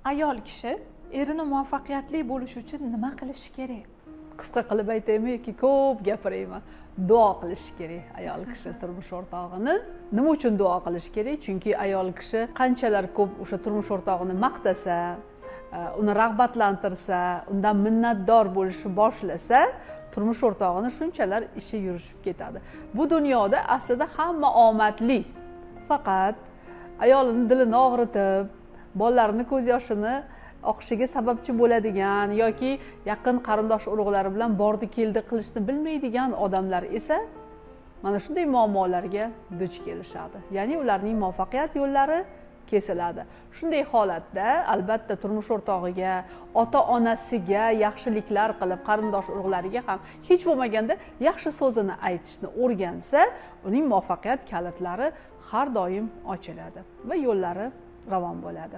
Ayol kishi erini muvaffaqiyatli bo'lishi uchun nima qilishi kerak? Qisqa qilib aytaymi yoki ko'p gapiraymi? Duo qilishi kerak ayol kishi turmush o'rtog'ini. Nima uchun duo qilish kerak? Chunki ayol kishi qanchalar ko'p o'sha turmush o'rtog'ini maqtasa, uni rag'batlantirsa, undan minnatdor bo'lishni boshlasa, turmush o'rtog'ini shunchalar ishi yurishib ketadi. Bu dunyoda aslida hamma omadli. Faqat ayolini dilini og'ritib, bolalarini ko'z yoshini oqishiga sababchi bo'ladigan yoki yaqin qarindosh urug'lari bilan bordi keldi qilishni bilmaydigan odamlar esa mana shunday muammolarga duch kelishadi. Ya'ni ularning muvaffaqiyat yo'llari kesiladi. Shunday holatda albatta turmush o'rtog'iga, ota-onasiga yaxshiliklar qilib, qarindosh urug'lariga ham hech bo'lmaganda yaxshi so'zini aytishni o'rgansa, uning muvaffaqiyat kalitlari har doim ochiladi va yo'llari ravon bo'ladi.